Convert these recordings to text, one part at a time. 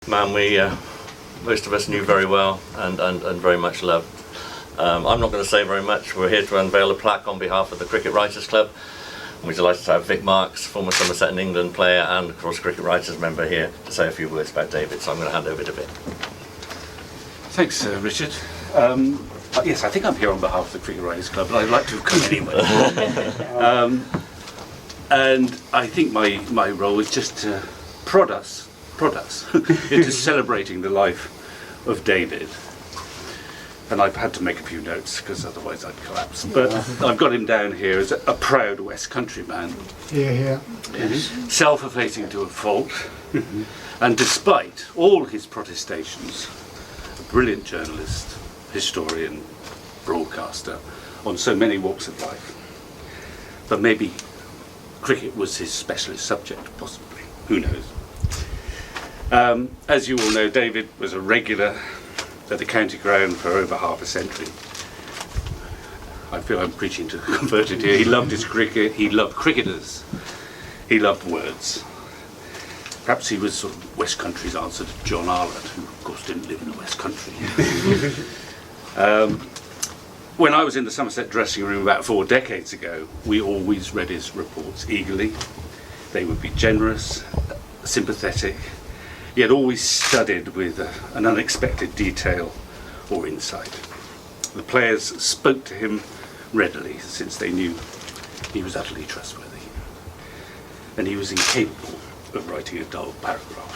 Man we most of us knew very well and very much loved. I'm not going to say very much. We're here to unveil a plaque on behalf of the Cricket Writers Club. We're delighted to have Vic Marks, former Somerset and England player and of course Cricket Writers member, here to say a few words about David, so I'm going to hand over to Vic. Thanks, Richard. Yes, I think I'm here on behalf of the Cricket Writers Club, but I'd like to have come anyway. And I think my role is just to prod us into celebrating the life of David. And I've had to make a few notes because otherwise I'd collapse. But I've got him down here as a proud West Country man. Here. Yes. Self-effacing to a fault. And despite all his protestations, a brilliant journalist, historian, broadcaster on so many walks of life. But maybe cricket was his specialist subject, possibly. Who knows? As you all know, David was a regular at the county ground for over half a century. I feel I'm preaching to the converted here. He loved his cricket, he loved cricketers, he loved words. Perhaps he was sort of West Country's answer to John Arlott, who of course didn't live in the West Country. When I was in the Somerset dressing room about 4 decades ago, we always read his reports eagerly. They would be generous, sympathetic, yet always studied with an unexpected detail or insight. The players spoke to him readily, since they knew he was utterly trustworthy, and he was incapable of writing a dull paragraph.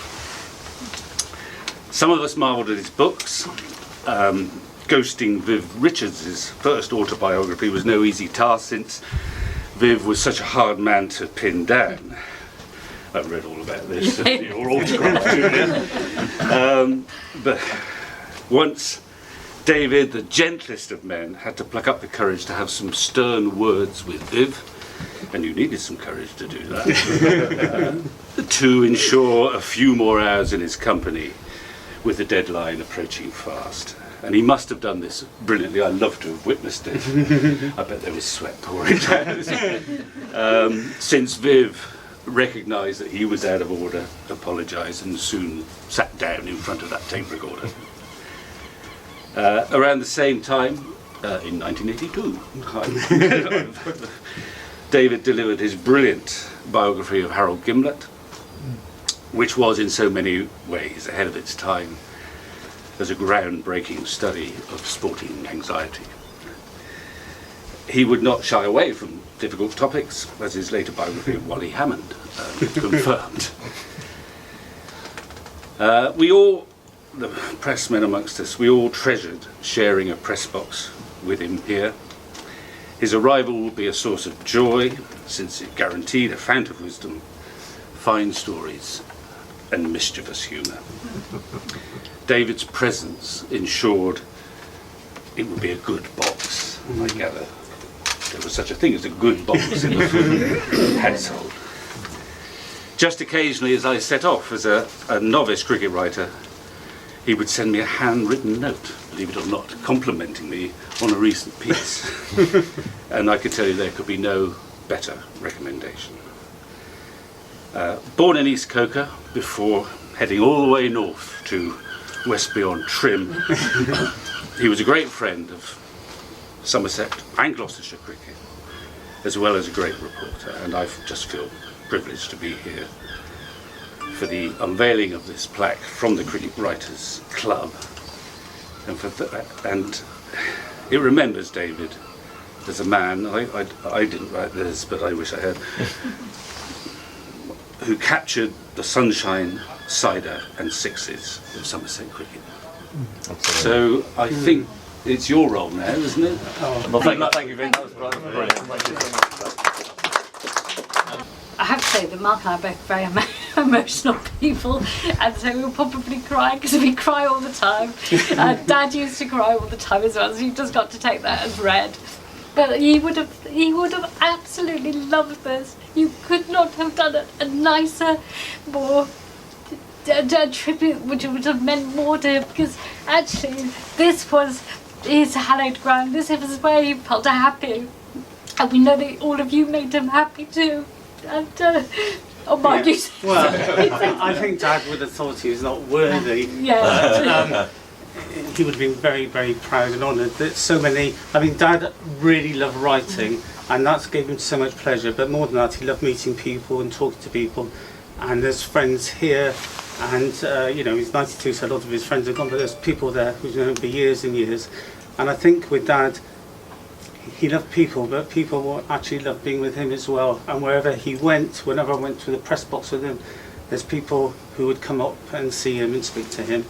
Some of us marvelled at his books. Ghosting Viv Richards' first autobiography was no easy task, since Viv was such a hard man to pin down. I've read all about this, your autograph. But once David, the gentlest of men, had to pluck up the courage to have some stern words with Viv, and you needed some courage to do that, to ensure a few more hours in his company with the deadline approaching fast. And he must have done this brilliantly. I'd love to have witnessed it. I bet there was sweat pouring down. Since Viv recognised that he was out of order, apologised, and soon sat down in front of that tape recorder. Around the same time, in 1982, David delivered his brilliant biography of Harold Gimblett, which was in so many ways ahead of its time as a groundbreaking study of sporting anxiety. He would not shy away from difficult topics, as his later biography of Wally Hammond confirmed. We all, the pressmen amongst us, we all treasured sharing a press box with him here. His arrival will be a source of joy, since it guaranteed a fount of wisdom, fine stories, and mischievous humour. David's presence ensured it would be a good box, I gather. There was such a thing as a good box in the household. Just occasionally, as I set off as a novice cricket writer, he would send me a handwritten note, believe it or not, complimenting me on a recent piece. And I could tell you there could be no better recommendation. Born in East Coker, before heading all the way north to Westby-on-Trim, he was a great friend of Somerset and Gloucestershire cricket, as well as a great reporter, and I just feel privileged to be here for the unveiling of this plaque from the Cricket Writers Club, and it remembers David as a man, I didn't write this, but I wish I had, who captured the sunshine, cider and sixes of Somerset cricket. Absolutely. So I think it's your role now, isn't it? Well, thank you, Vic. That was brilliant. Thank you so much. I have to say that Mark and I are both very emotional people, and so we'll probably cry because we cry all the time. Dad used to cry all the time as well, so you've just got to take that as read. But he would have absolutely loved this. You could not have done it a nicer, more a tribute which would have meant more to him, because actually this was his hallowed ground. This was where he felt happy, and we know that all of you made him happy too. And Or might you say? Well, I think Dad would have thought he was not worthy. Yeah. He would have been very, very proud and honoured that so many. I mean, Dad really loved writing, and that gave him so much pleasure. But more than that, he loved meeting people and talking to people. And there's friends here, and you know, he's 92, so a lot of his friends are gone. But there's people there who've known him for years and years. And I think with Dad, he loved people, but people actually loved being with him as well. And wherever he went, whenever I went to the press box with him, there's people who would come up and see him and speak to him.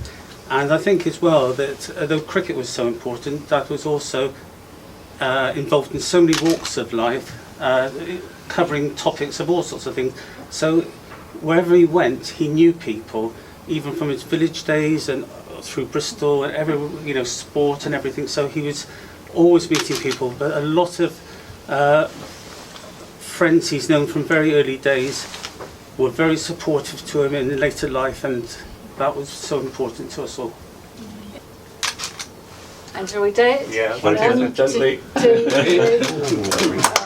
And I think as well that although cricket was so important, Dad was also involved in so many walks of life, covering topics of all sorts of things. So wherever he went, he knew people, even from his village days and through Bristol and every, you know, sport and everything. So he was always meeting people. But a lot of friends he's known from very early days were very supportive to him in later life, and that was so important to us all. And shall we do it? Yeah. One, two, One, gently. 2, 3.